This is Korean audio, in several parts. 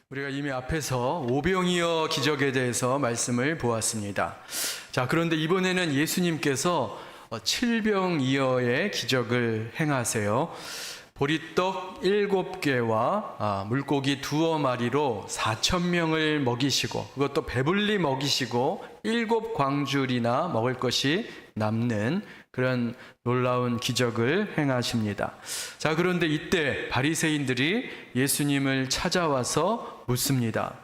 우리가 이미 앞에서 오병이어 기적에 대해서 말씀을 보았습니다. 자, 그런데 이번에는 예수님께서 칠병이어의 기적을 행하세요. 보리떡 7개와 물고기 2마리로 4,000명을 먹이시고, 그것도 배불리 먹이시고 7광줄이나 먹을 것이 남는 그런 놀라운 기적을 행하십니다. 자, 그런데 이때 바리새인들이 예수님을 찾아와서 묻습니다.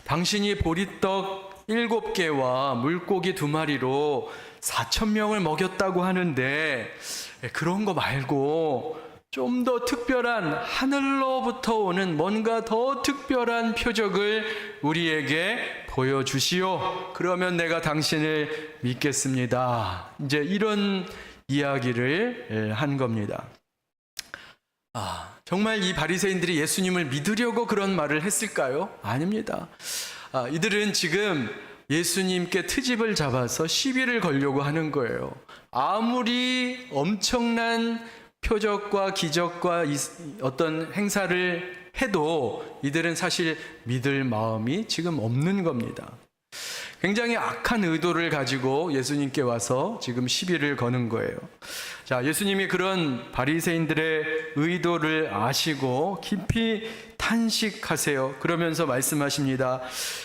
당신이 보리떡 7개와 물고기 2마리로 4,000명을 먹였다고 하는데 그런 거 말고 좀 더 특별한 하늘로부터 오는 뭔가 더 특별한 표적을 우리에게 보여주시오. 그러면 내가 당신을 믿겠습니다. 이제 이런 이야기를 한 겁니다. 정말 이 바리새인들이 예수님을 믿으려고 그런 말을 했을까요? 아닙니다. 이들은 지금 예수님께 트집을 잡아서 시비를 걸려고 하는 거예요. 아무리 엄청난 표적과 기적과 어떤 행사를 해도 이들은 사실 믿을 마음이 지금 없는 겁니다. 굉장히 악한 의도를 가지고 예수님께 와서 지금 시비를 거는 거예요. 자, 예수님이 그런 바리새인들의 의도를 아시고 깊이 탄식하세요. 그러면서 말씀하십니다.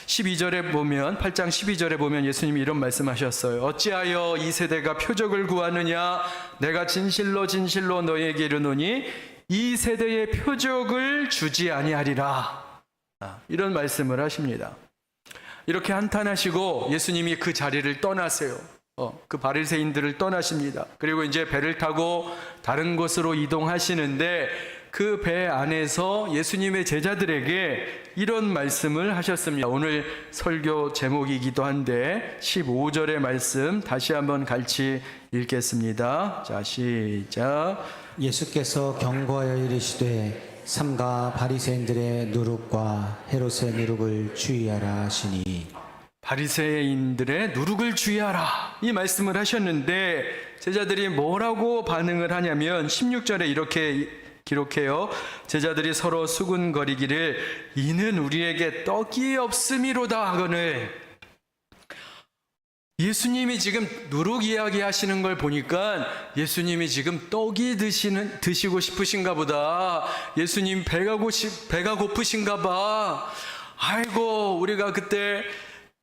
12절에 보면, 8장 12절에 보면 예수님이 이런 말씀하셨어요. 어찌하여 이 세대가 표적을 구하느냐? 내가 진실로 진실로 너희에게 이르노니 이 세대의 표적을 주지 아니하리라. 이런 말씀을 하십니다. 이렇게 한탄하시고 예수님이 그 자리를 떠나세요. 그 바리새인들을 떠나십니다. 그리고 이제 배를 타고 다른 곳으로 이동하시는데 그 배 안에서 예수님의 제자들에게 이런 말씀을 하셨습니다. 오늘 설교 제목이기도 한데 15절의 말씀 다시 한번 같이 읽겠습니다. 자, 시작. 예수께서 경고하여 이르시되 삼가 바리새인들의 누룩과 헤롯의 누룩을 주의하라 하시니. 바리새인들의 누룩을 주의하라, 이 말씀을 하셨는데 제자들이 뭐라고 반응을 하냐면 16절에 이렇게 기록해요. 제자들이 서로 수군거리기를 이는 우리에게 떡이 없음이로다 하거늘. 예수님이 지금 누룩 이야기 하시는 걸 보니까 예수님이 지금 떡이 드시고 싶으신가 보다. 예수님 배가 고프신가 봐. 아이고, 우리가 그때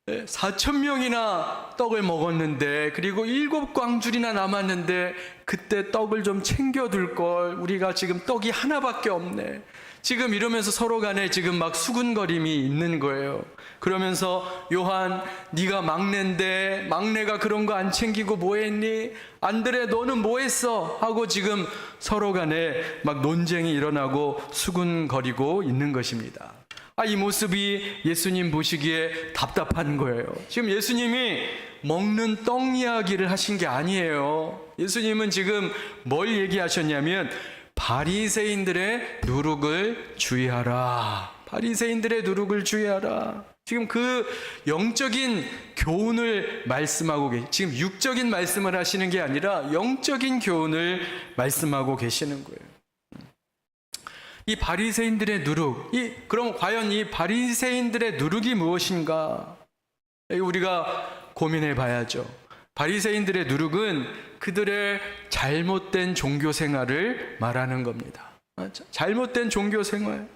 4,000명이나 떡을 먹었는데, 그리고 7광줄이나 남았는데 그때 떡을 좀 챙겨둘 걸. 우리가 지금 떡이 하나밖에 없네. 지금 이러면서 서로 간에 지금 막 수군거림이 있는 거예요. 그러면서 요한, 네가 막내인데 막내가 그런 거 안 챙기고 뭐 했니? 안드레, 너는 뭐 했어? 하고 지금 서로 간에 막 논쟁이 일어나고 수군거리고 있는 것입니다. 이 모습이 예수님 보시기에 답답한 거예요. 지금 예수님이 먹는 떡 이야기를 하신 게 아니에요. 예수님은 지금 뭘 얘기하셨냐면 바리새인들의 누룩을 주의하라. 바리새인들의 누룩을 주의하라. 지금 그 영적인 교훈을 말씀하고 지금 육적인 말씀을 하시는 게 아니라 영적인 교훈을 말씀하고 계시는 거예요. 이 바리새인들의 누룩, 그럼 과연 이 바리새인들의 누룩이 무엇인가? 우리가 고민해 봐야죠. 바리새인들의 누룩은 그들의 잘못된 종교 생활을 말하는 겁니다. 잘못된 종교 생활.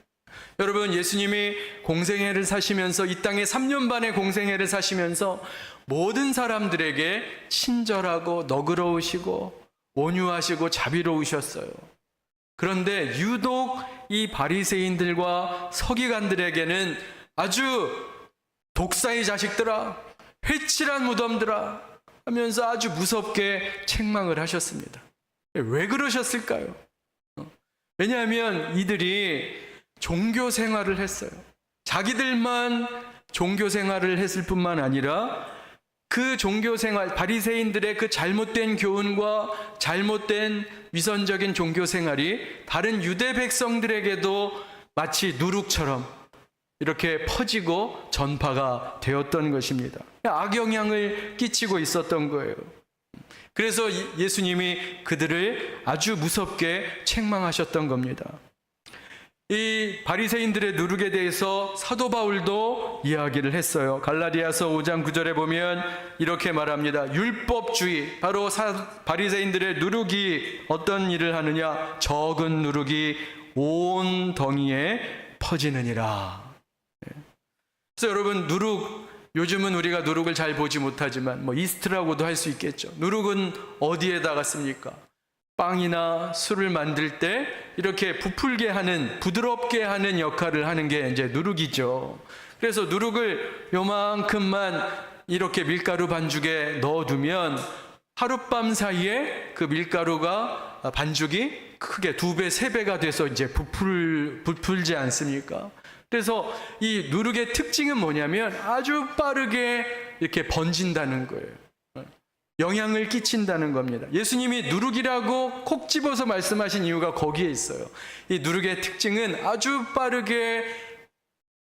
여러분, 예수님이 공생애를 사시면서 이 땅에 3년 반의 공생애를 사시면서 모든 사람들에게 친절하고 너그러우시고 온유하시고 자비로우셨어요. 그런데 유독 이 바리새인들과 서기관들에게는 아주 독사의 자식들아, 회칠한 무덤들아 하면서 아주 무섭게 책망을 하셨습니다. 왜 그러셨을까요? 왜냐하면 이들이 종교 생활을 했어요. 자기들만 종교 생활을 했을 뿐만 아니라 그 종교 생활, 바리새인들의 그 잘못된 교훈과 잘못된 위선적인 종교 생활이 다른 유대 백성들에게도 마치 누룩처럼 이렇게 퍼지고 전파가 되었던 것입니다. 악영향을 끼치고 있었던 거예요. 그래서 예수님이 그들을 아주 무섭게 책망하셨던 겁니다. 이 바리새인들의 누룩에 대해서 사도 바울도 이야기를 했어요. 갈라디아서 5장 9절에 보면 이렇게 말합니다. 율법주의, 바로 바리새인들의 누룩이 어떤 일을 하느냐? 적은 누룩이 온 덩이에 퍼지느니라. 그래서 여러분, 누룩, 요즘은 우리가 누룩을 잘 보지 못하지만 뭐 이스트라고도 할 수 있겠죠. 누룩은 어디에다가 씁니까? 빵이나 술을 만들 때 이렇게 부풀게 하는, 부드럽게 하는 역할을 하는 게 이제 누룩이죠. 그래서 누룩을 요만큼만 이렇게 밀가루 반죽에 넣어두면 하룻밤 사이에 그 밀가루가, 반죽이 크게 2배, 3배가 돼서 이제 부풀지 않습니까? 그래서 이 누룩의 특징은 뭐냐면 아주 빠르게 이렇게 번진다는 거예요. 영향을 끼친다는 겁니다. 예수님이 누룩이라고 콕 집어서 말씀하신 이유가 거기에 있어요. 이 누룩의 특징은 아주 빠르게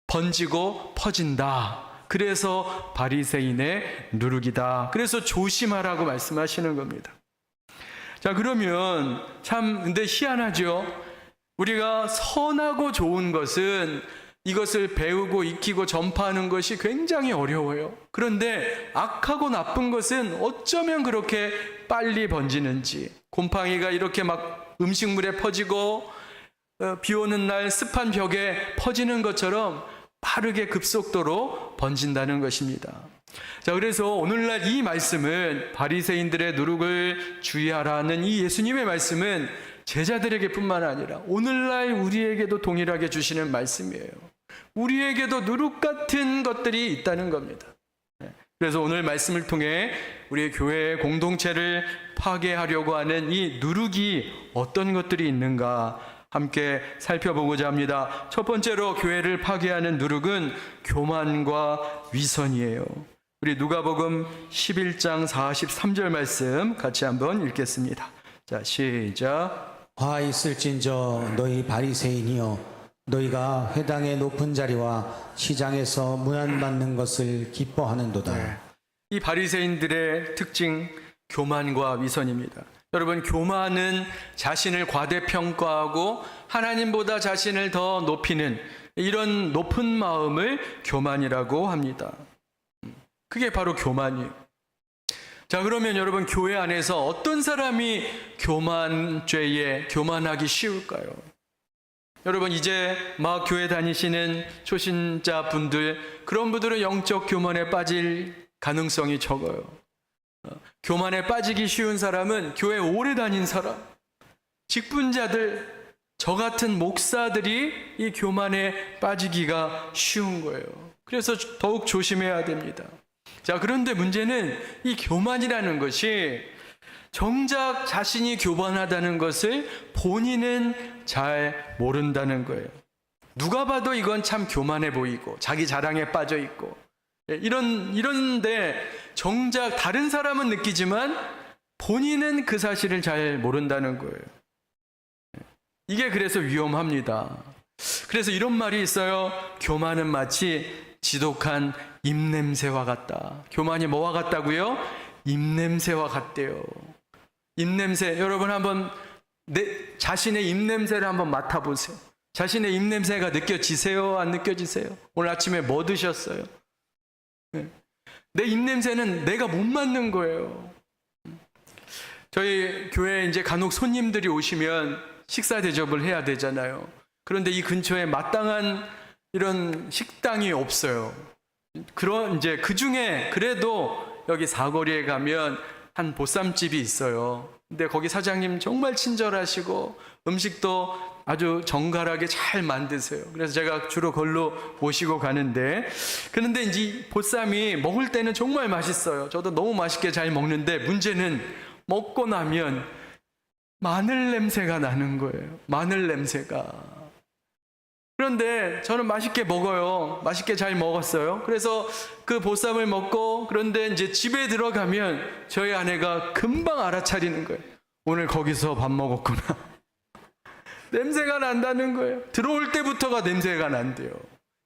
번지고 퍼진다. 그래서 바리새인의 누룩이다. 그래서 조심하라고 말씀하시는 겁니다. 자, 그러면 참 근데 희한하죠. 우리가 선하고 좋은 것은 이것을 배우고 익히고 전파하는 것이 굉장히 어려워요. 그런데 악하고 나쁜 것은 어쩌면 그렇게 빨리 번지는지, 곰팡이가 이렇게 막 음식물에 퍼지고 비 오는 날 습한 벽에 퍼지는 것처럼 빠르게 급속도로 번진다는 것입니다. 자, 그래서 오늘날 이 말씀은, 바리새인들의 누룩을 주의하라는 이 예수님의 말씀은 제자들에게 뿐만 아니라 오늘날 우리에게도 동일하게 주시는 말씀이에요. 우리에게도 누룩 같은 것들이 있다는 겁니다. 그래서 오늘 말씀을 통해 우리 교회의 공동체를 파괴하려고 하는 이 누룩이 어떤 것들이 있는가 함께 살펴보고자 합니다. 첫 번째로 교회를 파괴하는 누룩은 교만과 위선이에요. 우리 누가복음 11장 43절 말씀 같이 한번 읽겠습니다. 자, 시작. 화 있을진저 너희 바리새인이여, 너희가 회당의 높은 자리와 시장에서 문안받는 것을 기뻐하는도다. 이 바리새인들의 특징, 교만과 위선입니다. 여러분, 교만은 자신을 과대평가하고 하나님보다 자신을 더 높이는 이런 높은 마음을 교만이라고 합니다. 그게 바로 교만이에요. 자, 그러면 여러분, 교회 안에서 어떤 사람이 교만죄에 교만하기 쉬울까요? 여러분, 이제 막 교회 다니시는 초신자 분들, 그런 분들은 영적 교만에 빠질 가능성이 적어요. 교만에 빠지기 쉬운 사람은 교회 오래 다닌 사람, 직분자들, 저 같은 목사들이 이 교만에 빠지기가 쉬운 거예요. 그래서 더욱 조심해야 됩니다. 자, 그런데 문제는 이 교만이라는 것이 정작 자신이 교만하다는 것을 본인은 잘 모른다는 거예요. 누가 봐도 이건 참 교만해 보이고 자기 자랑에 빠져 있고 이런데 정작 다른 사람은 느끼지만 본인은 그 사실을 잘 모른다는 거예요. 이게 그래서 위험합니다. 그래서 이런 말이 있어요. 교만은 마치 지독한 입냄새와 같다. 교만이 뭐와 같다고요? 입냄새와 같대요. 입냄새, 여러분 한번 자신의 입냄새를 한번 맡아보세요. 자신의 입냄새가 느껴지세요? 안 느껴지세요? 오늘 아침에 뭐 드셨어요? 내 입냄새는 내가 못 맡는 거예요. 저희 교회에 이제 간혹 손님들이 오시면 식사 대접을 해야 되잖아요. 그런데 이 근처에 마땅한 이런 식당이 없어요. 이제 그 중에 그래도 여기 사거리에 가면 한 보쌈집이 있어요. 근데 거기 사장님 정말 친절하시고 음식도 아주 정갈하게 잘 만드세요. 그래서 제가 주로 걸로 모시고 가는데, 그런데 이제 보쌈이 먹을 때는 정말 맛있어요. 저도 너무 맛있게 잘 먹는데 문제는 먹고 나면 마늘 냄새가 나는 거예요. 마늘 냄새가. 그런데 저는 맛있게 먹어요. 맛있게 잘 먹었어요. 그래서 그 보쌈을 먹고, 그런데 이제 집에 들어가면 저희 아내가 금방 알아차리는 거예요. 오늘 거기서 밥 먹었구나. 냄새가 난다는 거예요. 들어올 때부터가 냄새가 난대요.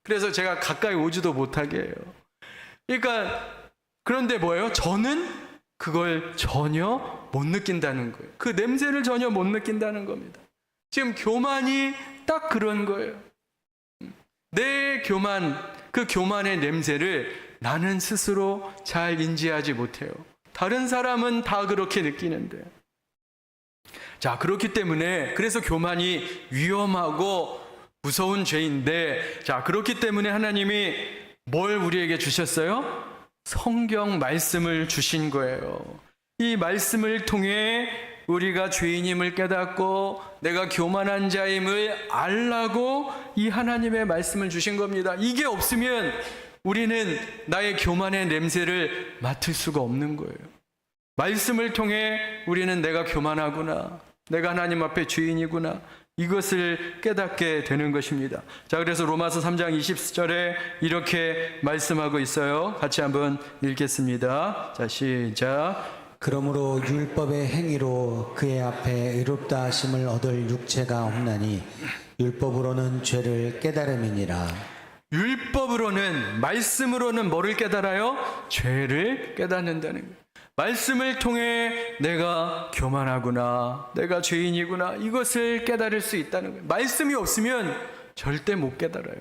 그래서 제가 가까이 오지도 못하게 해요. 그러니까 그런데 뭐예요? 저는 그걸 전혀 못 느낀다는 거예요. 그 냄새를 전혀 못 느낀다는 겁니다. 지금 교만이 딱 그런 거예요. 내 교만, 그 교만의 냄새를 나는 스스로 잘 인지하지 못해요. 다른 사람은 다 그렇게 느끼는데. 자, 그렇기 때문에 그래서 교만이 위험하고 무서운 죄인데, 자, 그렇기 때문에 하나님이 뭘 우리에게 주셨어요? 성경 말씀을 주신 거예요. 이 말씀을 통해 우리가 죄인임을 깨닫고 내가 교만한 자임을 알라고 이 하나님의 말씀을 주신 겁니다. 이게 없으면 우리는 나의 교만의 냄새를 맡을 수가 없는 거예요. 말씀을 통해 우리는 내가 교만하구나, 내가 하나님 앞에 죄인이구나, 이것을 깨닫게 되는 것입니다. 자, 그래서 로마서 3장 20절에 이렇게 말씀하고 있어요. 같이 한번 읽겠습니다. 자, 시작. 그러므로 율법의 행위로 그의 앞에 의롭다 하심을 얻을 육체가 없나니 율법으로는 죄를 깨달음이니라. 율법으로는, 말씀으로는 뭐를 깨달아요? 죄를 깨닫는다는 거예요. 말씀을 통해 내가 교만하구나, 내가 죄인이구나, 이것을 깨달을 수 있다는 거예요. 말씀이 없으면 절대 못 깨달아요.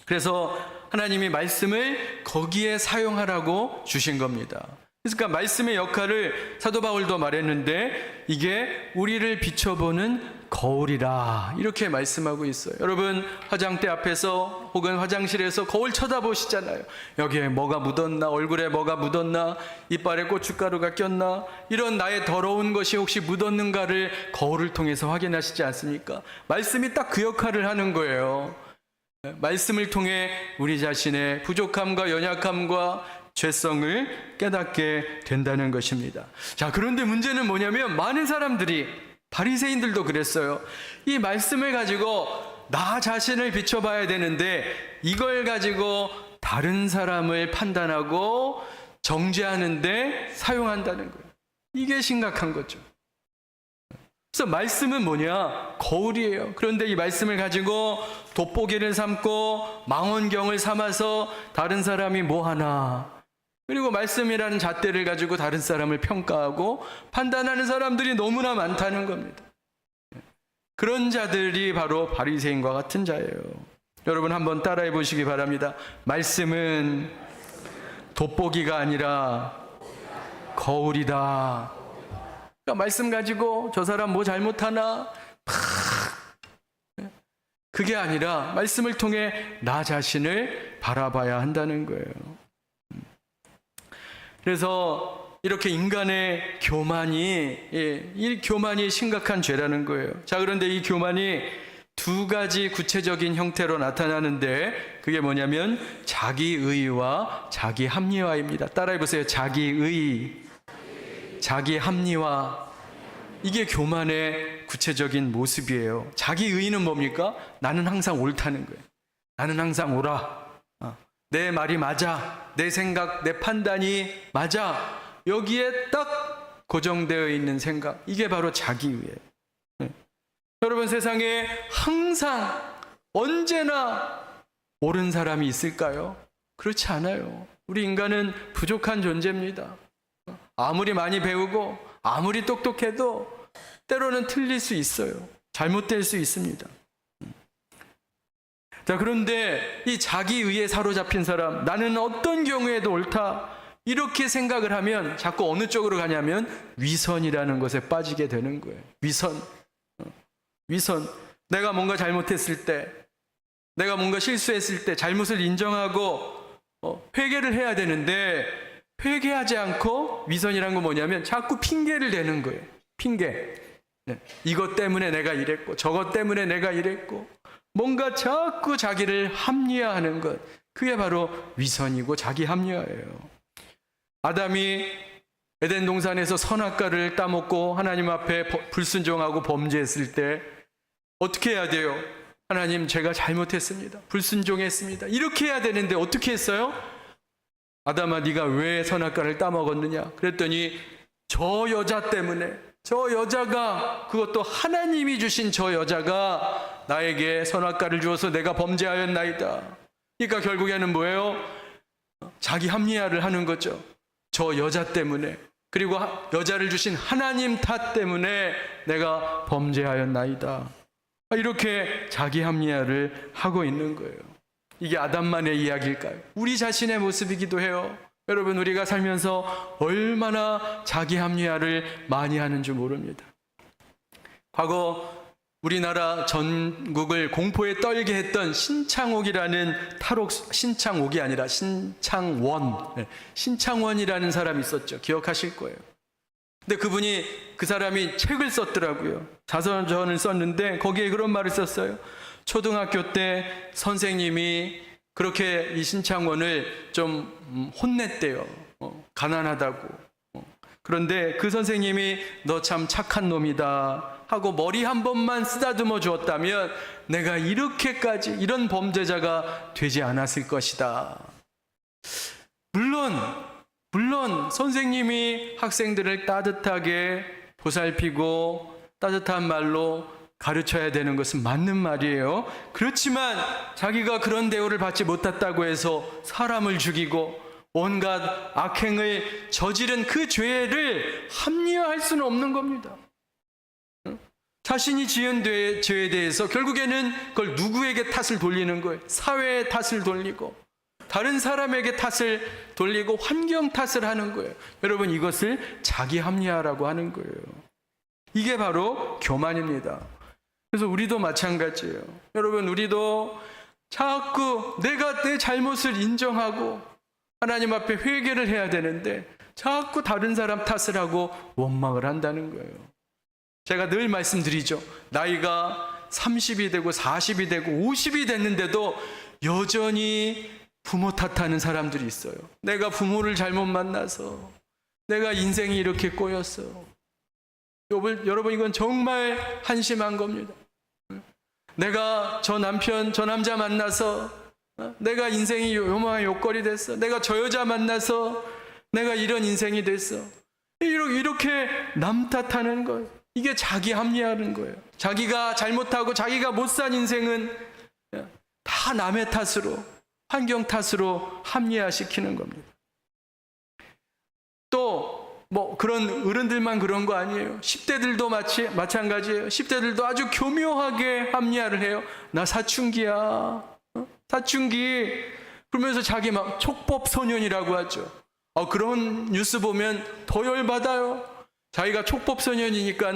그래서 하나님이 말씀을 거기에 사용하라고 주신 겁니다. 그러니까 말씀의 역할을 사도 바울도 말했는데 이게 우리를 비춰보는 거울이라, 이렇게 말씀하고 있어요. 여러분, 화장대 앞에서 혹은 화장실에서 거울 쳐다보시잖아요. 여기에 뭐가 묻었나, 얼굴에 뭐가 묻었나, 이빨에 고춧가루가 꼈나, 이런 나의 더러운 것이 혹시 묻었는가를 거울을 통해서 확인하시지 않습니까? 말씀이 딱 그 역할을 하는 거예요. 말씀을 통해 우리 자신의 부족함과 연약함과 죄성을 깨닫게 된다는 것입니다. 자, 그런데 문제는 뭐냐면 많은 사람들이, 바리새인들도 그랬어요. 이 말씀을 가지고 나 자신을 비춰봐야 되는데 이걸 가지고 다른 사람을 판단하고 정죄하는데 사용한다는 거예요. 이게 심각한 거죠. 그래서 말씀은 뭐냐? 거울이에요. 그런데 이 말씀을 가지고 돋보기를 삼고 망원경을 삼아서 다른 사람이 뭐 하나, 그리고 말씀이라는 잣대를 가지고 다른 사람을 평가하고 판단하는 사람들이 너무나 많다는 겁니다. 그런 자들이 바로 바리새인과 같은 자예요. 여러분 한번 따라해 보시기 바랍니다. 말씀은 돋보기가 아니라 거울이다. 그러니까 말씀 가지고 저 사람 뭐 잘못하나, 그게 아니라 말씀을 통해 나 자신을 바라봐야 한다는 거예요. 그래서 이렇게 인간의 교만이, 이 교만이 심각한 죄라는 거예요. 자, 그런데 이 교만이 두 가지 구체적인 형태로 나타나는데 그게 뭐냐면 자기의와 자기합리화입니다. 따라해 보세요. 자기의, 자기합리화. 이게 교만의 구체적인 모습이에요. 자기의는 뭡니까? 나는 항상 옳다는 거예요. 나는 항상 옳아. 내 말이 맞아. 내 생각, 내 판단이 맞아. 여기에 딱 고정되어 있는 생각. 이게 바로 자기의예요. 여러분, 세상에 항상 언제나 옳은 사람이 있을까요? 그렇지 않아요. 우리 인간은 부족한 존재입니다. 아무리 많이 배우고 아무리 똑똑해도 때로는 틀릴 수 있어요. 잘못될 수 있습니다. 자, 그런데 이 자기의에 사로잡힌 사람, 나는 어떤 경우에도 옳다, 이렇게 생각을 하면 자꾸 어느 쪽으로 가냐면 위선이라는 것에 빠지게 되는 거예요. 위선. 내가 뭔가 잘못했을 때, 내가 뭔가 실수했을 때 잘못을 인정하고 회개를 해야 되는데 회개하지 않고, 위선이란 건 뭐냐면 자꾸 핑계를 대는 거예요. 핑계. 이것 때문에 내가 이랬고 저것 때문에 내가 이랬고, 뭔가 자꾸 자기를 합리화하는 것, 그게 바로 위선이고 자기 합리화예요. 아담이 에덴 동산에서 선악과를 따먹고 하나님 앞에 불순종하고 범죄했을 때 어떻게 해야 돼요? 하나님, 제가 잘못했습니다. 불순종했습니다. 이렇게 해야 되는데 어떻게 했어요? 아담아, 네가 왜 선악과를 따먹었느냐? 그랬더니 저 여자 때문에, 저 여자가, 그것도 하나님이 주신 저 여자가 나에게 선악과를 주어서 내가 범죄하였나이다. 그러니까 결국에는 뭐예요? 자기 합리화를 하는 거죠. 저 여자 때문에, 그리고 여자를 주신 하나님 탓 때문에 내가 범죄하였나이다. 이렇게 자기 합리화를 하고 있는 거예요. 이게 아담만의 이야기일까요? 우리 자신의 모습이기도 해요. 여러분, 우리가 살면서 얼마나 자기 합리화를 많이 하는 줄 모릅니다. 과거 우리나라 전국을 공포에 떨게 했던 신창옥이라는 신창옥이 아니라 신창원이라는 사람이 있었죠. 기억하실 거예요. 근데 그 사람이 책을 썼더라고요. 자서전을 썼는데 거기에 그런 말을 썼어요. 초등학교 때 선생님이 그렇게 이 신창원을 좀 혼냈대요. 가난하다고. 그런데 그 선생님이 너 참 착한 놈이다 하고 머리 한 번만 쓰다듬어 주었다면 내가 이렇게까지 이런 범죄자가 되지 않았을 것이다. 물론 선생님이 학생들을 따뜻하게 보살피고 따뜻한 말로 가르쳐야 되는 것은 맞는 말이에요. 그렇지만 자기가 그런 대우를 받지 못했다고 해서 사람을 죽이고 온갖 악행을 저지른 그 죄를 합리화할 수는 없는 겁니다. 자신이 지은 죄에 대해서 결국에는 그걸 누구에게 탓을 돌리는 거예요. 사회의 탓을 돌리고 다른 사람에게 탓을 돌리고 환경 탓을 하는 거예요. 여러분, 이것을 자기 합리화라고 하는 거예요. 이게 바로 교만입니다. 그래서 우리도 마찬가지예요. 여러분, 우리도 자꾸 내가 내 잘못을 인정하고 하나님 앞에 회개를 해야 되는데 자꾸 다른 사람 탓을 하고 원망을 한다는 거예요. 제가 늘 말씀드리죠. 나이가 30이 되고 40이 되고 50이 됐는데도 여전히 부모 탓하는 사람들이 있어요. 내가 부모를 잘못 만나서 내가 인생이 이렇게 꼬였어. 여러분, 이건 정말 한심한 겁니다. 내가 저 남자 만나서 내가 인생이 요망한 욕거리 됐어. 내가 저 여자 만나서 내가 이런 인생이 됐어. 이렇게 남 탓하는 거예요. 이게 자기 합리화하는 거예요. 자기가 잘못하고 자기가 못 산 인생은 다 남의 탓으로, 환경 탓으로 합리화시키는 겁니다. 또 그런 어른들만 그런 거 아니에요. 10대들도 마찬가지예요. 10대들도 아주 교묘하게 합리화를 해요. 나 사춘기야. 사춘기. 그러면서 자기 막 촉법 소년이라고 하죠. 그런 뉴스 보면 더 열받아요. 자기가 촉법 소년이니까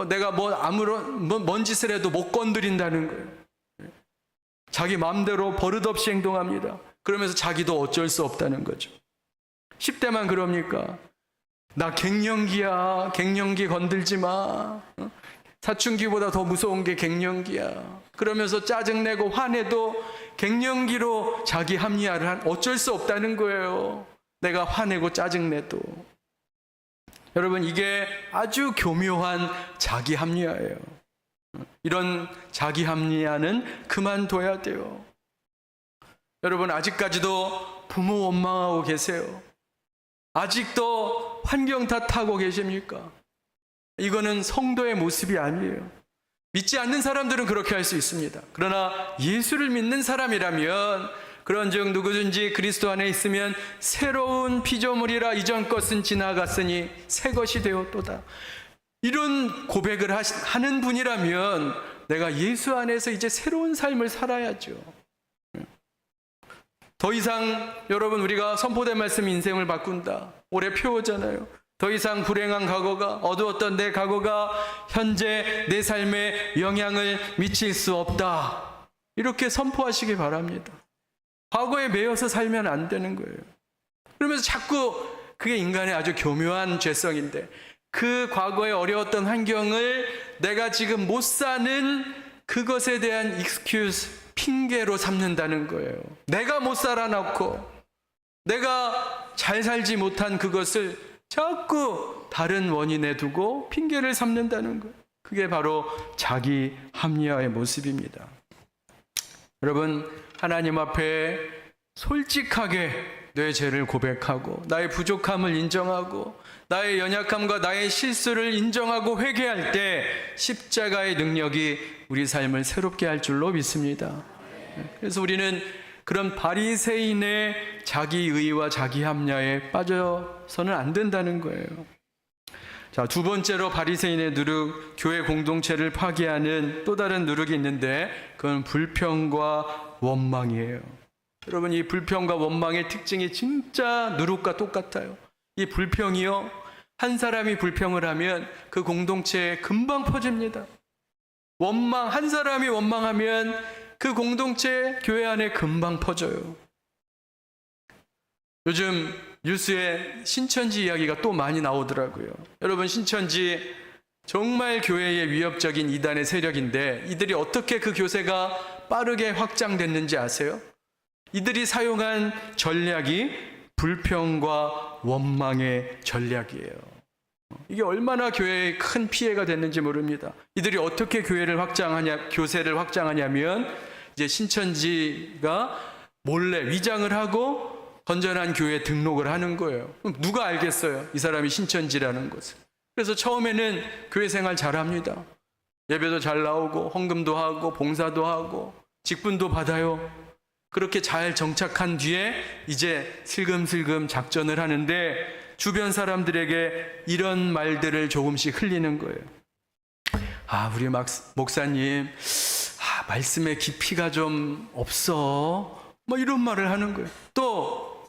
내가 뭔 짓을 해도 못 건드린다는 거예요. 자기 마음대로 버릇없이 행동합니다. 그러면서 자기도 어쩔 수 없다는 거죠. 10대만 그럽니까? 나 갱년기야. 갱년기 건들지 마. 사춘기보다 더 무서운 게 갱년기야. 그러면서 짜증내고 화내도 갱년기로 자기 합리화를 어쩔 수 없다는 거예요. 내가 화내고 짜증내도. 여러분, 이게 아주 교묘한 자기 합리화예요. 이런 자기 합리화는 그만둬야 돼요. 여러분, 아직까지도 부모 원망하고 계세요? 아직도 환경 탓하고 계십니까? 이거는 성도의 모습이 아니에요. 믿지 않는 사람들은 그렇게 할 수 있습니다. 그러나 예수를 믿는 사람이라면 그런즉 누구든지 그리스도 안에 있으면 새로운 피조물이라 이전 것은 지나갔으니 새 것이 되었도다. 이런 고백을 하는 분이라면 내가 예수 안에서 이제 새로운 삶을 살아야죠. 더 이상 여러분, 우리가 선포된 말씀 인생을 바꾼다. 올해 표어잖아요. 더 이상 불행한 과거가, 어두웠던 내 과거가 현재 내 삶에 영향을 미칠 수 없다. 이렇게 선포하시기 바랍니다. 과거에 매여서 살면 안 되는 거예요. 그러면서 자꾸 그게 인간의 아주 교묘한 죄성인데 그 과거에 어려웠던 환경을 내가 지금 못 사는 그것에 대한 excuse, 핑계로 삼는다는 거예요. 내가 못 살아놓고 내가 잘 살지 못한 그것을 자꾸 다른 원인에 두고 핑계를 삼는다는 거예요. 그게 바로 자기 합리화의 모습입니다. 여러분, 하나님 앞에 솔직하게 내 죄를 고백하고 나의 부족함을 인정하고 나의 연약함과 나의 실수를 인정하고 회개할 때 십자가의 능력이 우리 삶을 새롭게 할 줄로 믿습니다. 그래서 우리는 그런 바리새인의 자기의와 자기 합리화에 빠져서는 안 된다는 거예요. 자, 두 번째로 바리새인의 누룩, 교회 공동체를 파괴하는 또 다른 누룩이 있는데 그건 불평과 원망이에요. 여러분, 이 불평과 원망의 특징이 진짜 누룩과 똑같아요. 이 불평이요, 한 사람이 불평을 하면 그 공동체에 금방 퍼집니다. 원망, 한 사람이 원망하면 그 공동체, 교회 안에 금방 퍼져요. 요즘 뉴스에 신천지 이야기가 또 많이 나오더라고요. 여러분, 신천지 정말 교회의 위협적인 이단의 세력인데 이들이 어떻게 그 교세가 빠르게 확장됐는지 아세요? 이들이 사용한 전략이 불평과 원망의 전략이에요. 이게 얼마나 교회에 큰 피해가 됐는지 모릅니다. 이들이 어떻게 교세를 확장하냐면 이제 신천지가 몰래 위장을 하고 건전한 교회에 등록을 하는 거예요. 그럼 누가 알겠어요? 이 사람이 신천지라는 것을. 그래서 처음에는 교회 생활 잘합니다. 예배도 잘 나오고 헌금도 하고 봉사도 하고 직분도 받아요. 그렇게 잘 정착한 뒤에 이제 슬금슬금 작전을 하는데 주변 사람들에게 이런 말들을 조금씩 흘리는 거예요. 우리 목사님, 말씀의 깊이가 좀 없어. 뭐 이런 말을 하는 거예요. 또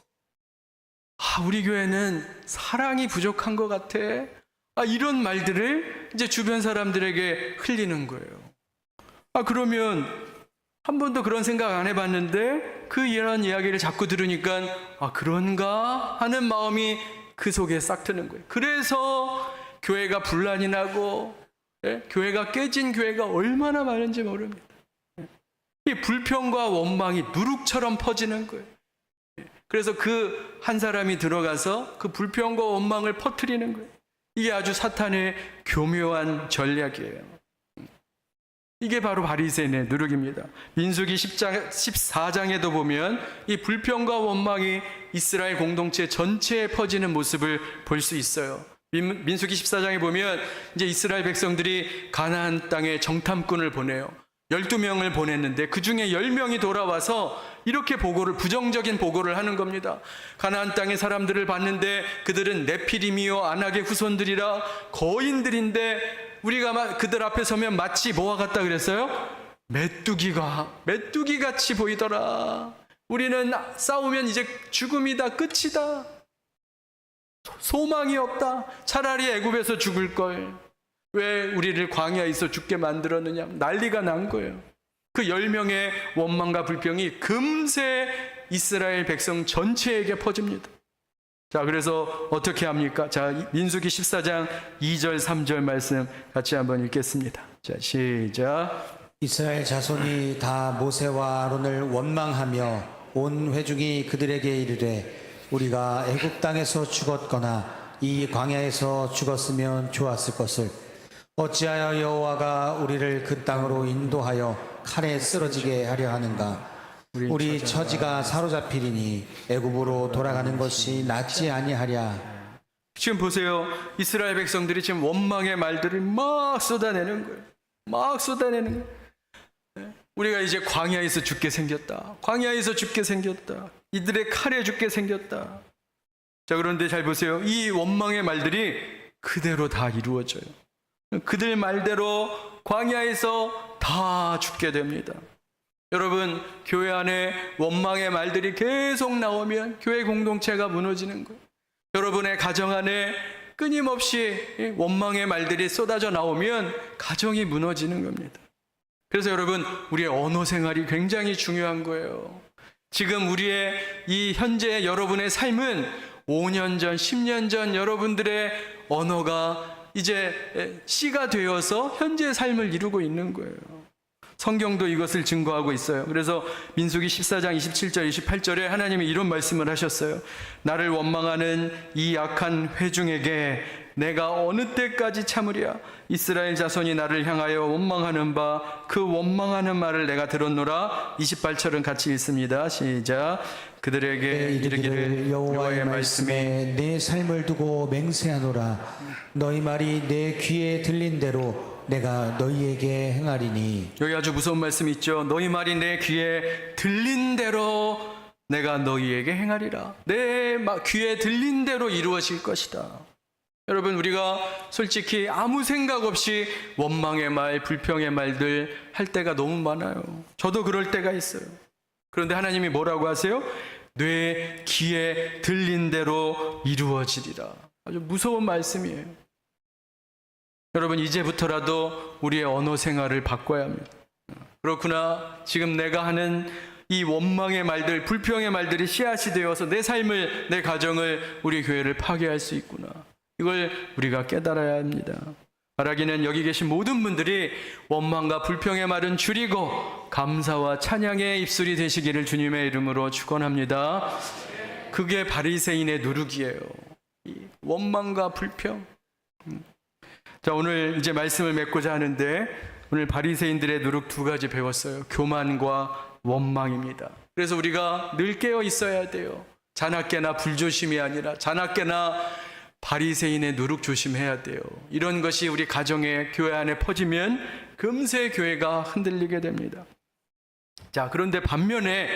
우리 교회는 사랑이 부족한 것 같아. 이런 말들을 이제 주변 사람들에게 흘리는 거예요. 그러면 한 번도 그런 생각 안 해봤는데 이런 이야기를 자꾸 들으니까 그런가 하는 마음이 그 속에 싹 트는 거예요. 그래서 교회가 분란이 나고 교회가 깨진 교회가 얼마나 많은지 모릅니다. 이 불평과 원망이 누룩처럼 퍼지는 거예요. 그래서 그 한 사람이 들어가서 그 불평과 원망을 퍼뜨리는 거예요. 이게 아주 사탄의 교묘한 전략이에요. 이게 바로 바리새인의 누룩입니다. 민수기 14장에도 보면 이 불평과 원망이 이스라엘 공동체 전체에 퍼지는 모습을 볼 수 있어요. 민수기 14장에 보면 이제 이스라엘 백성들이 가나안 땅에 정탐꾼을 보내요. 12명을 보냈는데 그 중에 10명이 돌아와서 이렇게 부정적인 보고를 하는 겁니다. 가나안 땅의 사람들을 봤는데 그들은 네피림이요 아낙의 후손들이라 거인들인데 우리가 그들 앞에 서면 마치 뭐와 같다 그랬어요? 메뚜기 같이 보이더라. 우리는 싸우면 이제 죽음이다, 끝이다. 소망이 없다. 차라리 애굽에서 죽을 걸. 왜 우리를 광야에서 죽게 만들었느냐. 난리가 난 거예요. 그 10명의 원망과 불평이 금세 이스라엘 백성 전체에게 퍼집니다. 자, 그래서 어떻게 합니까? 자, 민수기 14장 2절 3절 말씀 같이 한번 읽겠습니다. 자, 시작. 이스라엘 자손이 다 모세와 아론을 원망하며 온 회중이 그들에게 이르되 우리가 애굽 땅에서 죽었거나 이 광야에서 죽었으면 좋았을 것을 어찌하여 여호와가 우리를 그 땅으로 인도하여 칼에 쓰러지게 하려 하는가. 우리 처지가 사로잡히리니 애굽으로 돌아가는 것이 낫지 아니하랴. 지금 보세요. 이스라엘 백성들이 지금 원망의 말들을 막 쏟아내는 거예요. 막 쏟아내는 거예요. 우리가 이제 광야에서 죽게 생겼다. 광야에서 죽게 생겼다. 이들의 칼에 죽게 생겼다. 자, 그런데 잘 보세요. 이 원망의 말들이 그대로 다 이루어져요. 그들 말대로 광야에서 다 죽게 됩니다. 여러분, 교회 안에 원망의 말들이 계속 나오면 교회 공동체가 무너지는 거예요. 여러분의 가정 안에 끊임없이 원망의 말들이 쏟아져 나오면 가정이 무너지는 겁니다. 그래서 여러분, 우리의 언어 생활이 굉장히 중요한 거예요. 지금 우리의 이 현재 여러분의 삶은 5년 전, 10년 전 여러분들의 언어가 이제 씨가 되어서 현재의 삶을 이루고 있는 거예요. 성경도 이것을 증거하고 있어요. 그래서 민수기 14장 27절 28절에 하나님이 이런 말씀을 하셨어요. 나를 원망하는 이 악한 회중에게 내가 어느 때까지 참으랴. 이스라엘 자손이 나를 향하여 원망하는 바 그 원망하는 말을 내가 들었노라. 28절은 같이 읽습니다. 시작. 그들에게 이르기를 여호와의 말씀에 내 삶을 두고 맹세하노라. 너희 말이 내 귀에 들린 대로 내가 너희에게 행하리니. 여기 아주 무서운 말씀이 있죠. 너희 말이 내 귀에 들린 대로 내가 너희에게 행하리라. 내 귀에 들린 대로 이루어질 것이다. 여러분, 우리가 솔직히 아무 생각 없이 원망의 말, 불평의 말들 할 때가 너무 많아요. 저도 그럴 때가 있어요. 그런데 하나님이 뭐라고 하세요? 내 귀에 들린 대로 이루어지리라. 아주 무서운 말씀이에요. 여러분, 이제부터라도 우리의 언어 생활을 바꿔야 합니다. 그렇구나, 지금 내가 하는 이 원망의 말들, 불평의 말들이 씨앗이 되어서 내 삶을, 내 가정을, 우리 교회를 파괴할 수 있구나. 이걸 우리가 깨달아야 합니다. 바라기는 여기 계신 모든 분들이 원망과 불평의 말은 줄이고 감사와 찬양의 입술이 되시기를 주님의 이름으로 축원합니다. 그게 바리새인의 누룩이에요. 이 원망과 불평. 자, 오늘 이제 말씀을 맺고자 하는데, 오늘 바리새인들의 누룩 두 가지 배웠어요. 교만과 원망입니다. 그래서 우리가 늘 깨어 있어야 돼요. 자나깨나 불조심이 아니라 자나깨나 바리새인의 누룩 조심해야 돼요. 이런 것이 우리 가정에, 교회 안에 퍼지면 금세 교회가 흔들리게 됩니다. 자, 그런데 반면에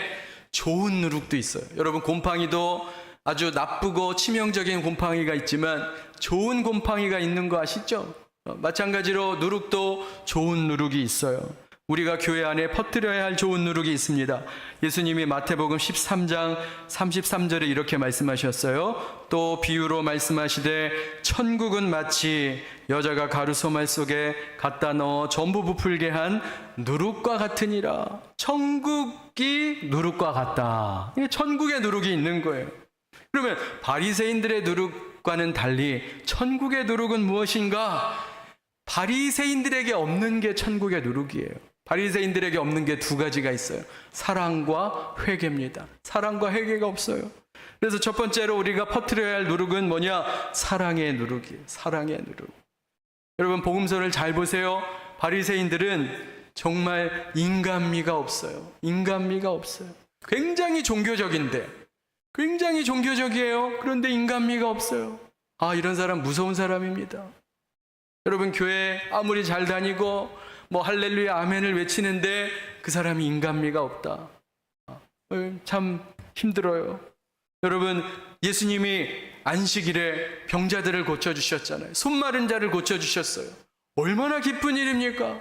좋은 누룩도 있어요. 여러분, 곰팡이도 아주 나쁘고 치명적인 곰팡이가 있지만 좋은 곰팡이가 있는 거 아시죠? 마찬가지로 누룩도 좋은 누룩이 있어요. 우리가 교회 안에 퍼뜨려야 할 좋은 누룩이 있습니다. 예수님이 마태복음 13장 33절에 이렇게 말씀하셨어요. 또 비유로 말씀하시되 천국은 마치 여자가 가루소말 속에 갖다 넣어 전부 부풀게 한 누룩과 같으니라. 천국이 누룩과 같다. 이게 천국의 누룩이 있는 거예요. 그러면 바리새인들의 누룩과는 달리 천국의 누룩은 무엇인가? 바리새인들에게 없는 게 천국의 누룩이에요. 바리새인들에게 없는 게 두 가지가 있어요. 사랑과 회개입니다. 사랑과 회개가 없어요. 그래서 첫 번째로 우리가 퍼뜨려야 할 누룩은 뭐냐? 사랑의 누룩이에요. 사랑의 누룩. 여러분, 복음서를 잘 보세요. 바리새인들은 정말 인간미가 없어요. 인간미가 없어요. 굉장히 종교적인데, 굉장히 종교적이에요. 그런데 인간미가 없어요. 아, 이런 사람 무서운 사람입니다. 여러분, 교회 아무리 잘 다니고 뭐 할렐루야 아멘을 외치는데 그 사람이 인간미가 없다. 참 힘들어요. 여러분, 예수님이 안식일에 병자들을 고쳐주셨잖아요. 손 마른 자를 고쳐주셨어요. 얼마나 기쁜 일입니까?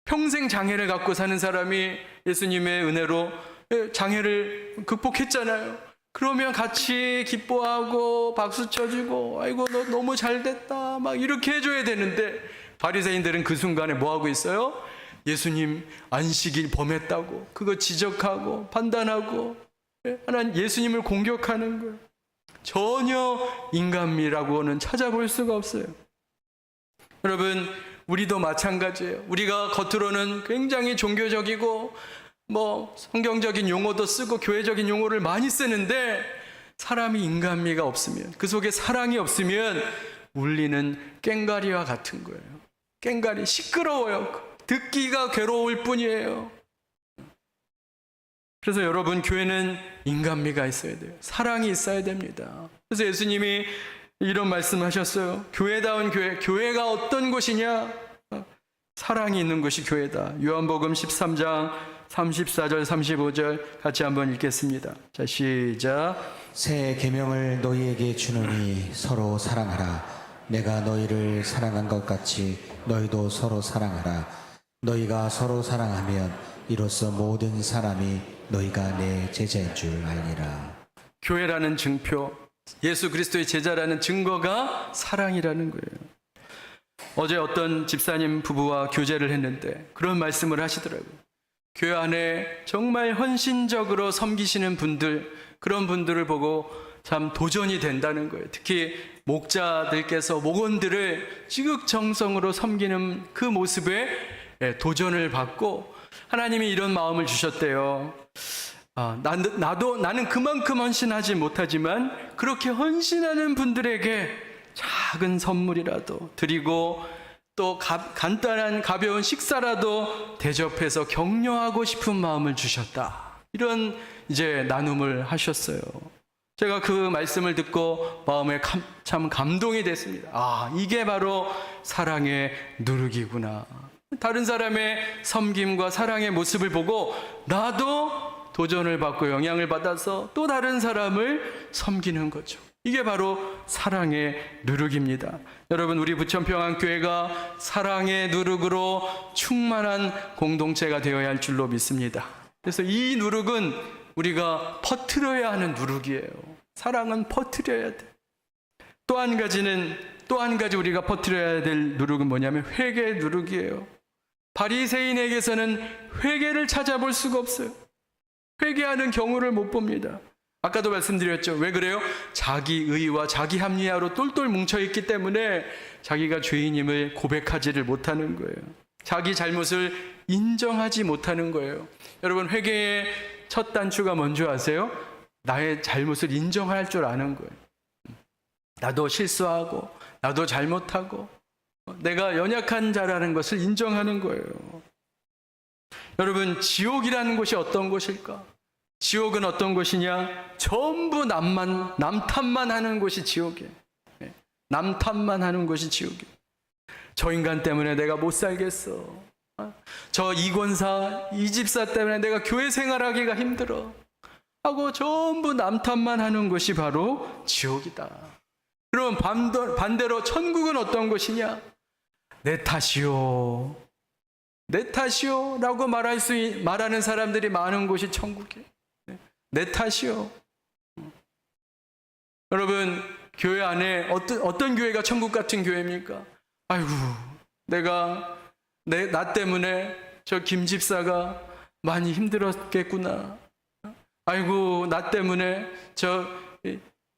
평생 장애를 갖고 사는 사람이 예수님의 은혜로 장애를 극복했잖아요. 그러면 같이 기뻐하고 박수 쳐주고, 아이고 너 너무 잘됐다 막 이렇게 해줘야 되는데, 바리새인들은 그 순간에 뭐하고 있어요? 예수님 안식일 범했다고 그거 지적하고 판단하고 하나님 예수님을 공격하는 거예요. 전혀 인간미라고는 찾아볼 수가 없어요. 여러분, 우리도 마찬가지예요. 우리가 겉으로는 굉장히 종교적이고 뭐 성경적인 용어도 쓰고 교회적인 용어를 많이 쓰는데, 사람이 인간미가 없으면, 그 속에 사랑이 없으면 울리는 꽹과리와 같은 거예요. 꽹과리, 시끄러워요. 듣기가 괴로울 뿐이에요. 그래서 여러분, 교회는 인간미가 있어야 돼요. 사랑이 있어야 됩니다. 그래서 예수님이 이런 말씀하셨어요. 교회다운 교회, 교회가 어떤 곳이냐? 사랑이 있는 것이 교회다. 요한복음 13장 34절 35절 같이 한번 읽겠습니다. 자, 시작. 새 계명을 너희에게 주노니 서로 사랑하라. 내가 너희를 사랑한 것 같이 너희도 서로 사랑하라. 너희가 서로 사랑하면 이로써 모든 사람이 너희가 내 제자인 줄 알리라. 교회라는 증표, 예수 그리스도의 제자라는 증거가 사랑이라는 거예요. 어제 어떤 집사님 부부와 교제를 했는데 그런 말씀을 하시더라고요. 교회 안에 정말 헌신적으로 섬기시는 분들, 그런 분들을 보고 참 도전이 된다는 거예요. 특히 목자들께서 목원들을 지극정성으로 섬기는 그 모습에 도전을 받고 하나님이 이런 마음을 주셨대요. 나는 그만큼 헌신하지 못하지만 그렇게 헌신하는 분들에게 작은 선물이라도 드리고 또 간단한 가벼운 식사라도 대접해서 격려하고 싶은 마음을 주셨다. 이런 이제 나눔을 하셨어요. 제가 그 말씀을 듣고 마음에 참 감동이 됐습니다. 이게 바로 사랑의 누룩이구나. 다른 사람의 섬김과 사랑의 모습을 보고 나도 도전을 받고 영향을 받아서 또 다른 사람을 섬기는 거죠. 이게 바로 사랑의 누룩입니다. 여러분, 우리 부천평안교회가 사랑의 누룩으로 충만한 공동체가 되어야 할 줄로 믿습니다. 그래서 이 누룩은 우리가 퍼뜨려야 하는 누룩이에요. 사랑은 퍼뜨려야 돼. 또 한 가지 우리가 퍼뜨려야 될 누룩은 뭐냐면 회개의 누룩이에요. 바리새인에게서는 회개를 찾아볼 수가 없어요. 회개하는 경우를 못 봅니다. 아까도 말씀드렸죠. 왜 그래요? 자기 의와 자기 합리화로 똘똘 뭉쳐있기 때문에 자기가 죄인임을 고백하지를 못하는 거예요. 자기 잘못을 인정하지 못하는 거예요. 여러분, 회개의 첫 단추가 뭔지 아세요? 나의 잘못을 인정할 줄 아는 거예요. 나도 실수하고 나도 잘못하고 내가 연약한 자라는 것을 인정하는 거예요. 여러분, 지옥이라는 곳이 어떤 곳일까? 지옥은 어떤 곳이냐? 전부 남 탓만 하는 곳이 지옥이에요. 남 탓만 하는 곳이 지옥이에요. 저 인간 때문에 내가 못 살겠어. 저 이권사, 이 집사 때문에 내가 교회 생활하기가 힘들어. 하고 전부 남 탓만 하는 곳이 바로 지옥이다. 그럼 반대로 천국은 어떤 곳이냐? 내 탓이요. 내 탓이요. 라고 말하는 사람들이 많은 곳이 천국이에요. 내 탓이요. 여러분, 교회 안에 어떤 교회가 천국 같은 교회입니까? 아이고, 나 때문에 저 김 집사가 많이 힘들었겠구나. 아이고, 나 때문에 저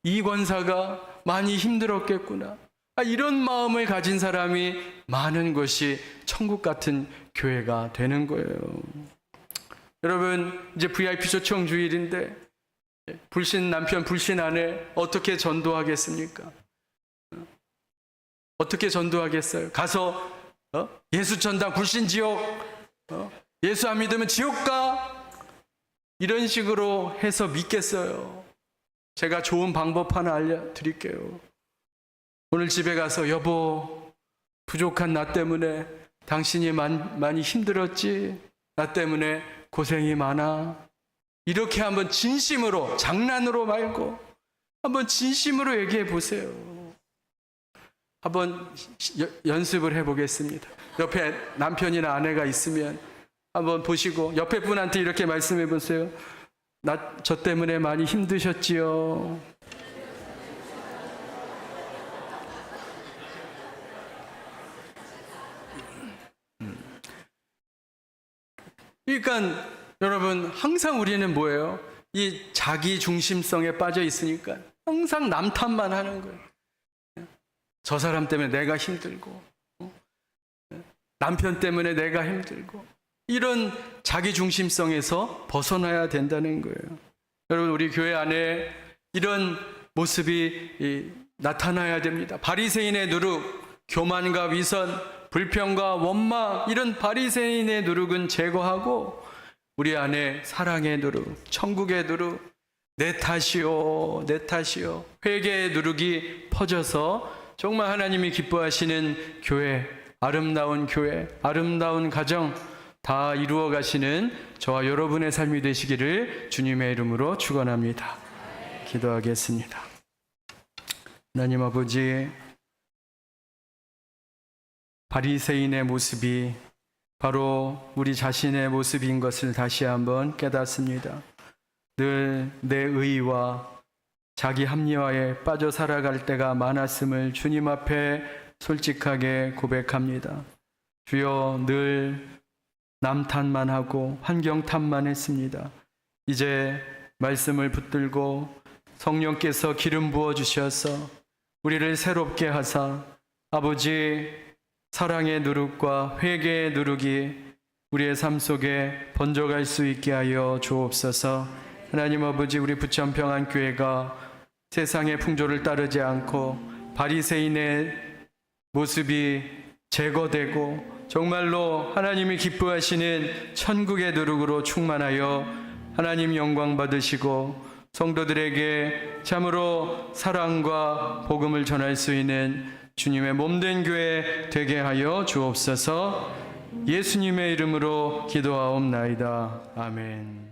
이 권사가 많이 힘들었겠구나. 이런 마음을 가진 사람이 많은 것이 천국 같은 교회가 되는 거예요. 여러분, 이제 VIP 초청 주일인데 불신 남편, 불신 아내 어떻게 전도하겠습니까? 어떻게 전도하겠어요? 가서 예수 전당 불신 지옥, 예수 안 믿으면 지옥 가, 이런 식으로 해서 믿겠어요? 제가 좋은 방법 하나 알려드릴게요. 오늘 집에 가서 여보, 부족한 나 때문에 당신이 많이 힘들었지? 나 때문에 고생이 많아. 이렇게 한번 진심으로, 장난으로 말고 한번 진심으로 얘기해 보세요. 한번 연습을 해보겠습니다. 옆에 남편이나 아내가 있으면 한번 보시고 옆에 분한테 이렇게 말씀해 보세요. 저 때문에 많이 힘드셨지요. 그러니까 여러분, 항상 우리는 뭐예요? 이 자기 중심성에 빠져 있으니까 항상 남 탓만 하는 거예요. 저 사람 때문에 내가 힘들고, 남편 때문에 내가 힘들고, 이런 자기 중심성에서 벗어나야 된다는 거예요. 여러분, 우리 교회 안에 이런 모습이 나타나야 됩니다. 바리새인의 누룩, 교만과 위선, 불평과 원망, 이런 바리새인의 누룩은 제거하고 우리 안에 사랑의 누룩, 천국의 누룩, 내 탓이요, 내 탓이요, 회개의 누룩이 퍼져서 정말 하나님이 기뻐하시는 교회, 아름다운 가정 다 이루어 가시는 저와 여러분의 삶이 되시기를 주님의 이름으로 축원합니다. 기도하겠습니다. 하나님 아버지, 바리새인의 모습이 바로 우리 자신의 모습인 것을 다시 한번 깨닫습니다. 늘 내 의와 자기 합리화에 빠져 살아갈 때가 많았음을 주님 앞에 솔직하게 고백합니다. 주여, 늘 남 탓만 하고 환경 탓만 했습니다. 이제 말씀을 붙들고 성령께서 기름 부어 주셔서 우리를 새롭게 하사 아버지 사랑의 누룩과 회개의 누룩이 우리의 삶 속에 번져갈 수 있게 하여 주옵소서. 하나님 아버지, 우리 부천평안교회가 세상의 풍조를 따르지 않고 바리새인의 모습이 제거되고 정말로 하나님이 기뻐하시는 천국의 누룩으로 충만하여 하나님 영광 받으시고 성도들에게 참으로 사랑과 복음을 전할 수 있는 주님의 몸된 교회 되게 하여 주옵소서. 예수님의 이름으로 기도하옵나이다. 아멘.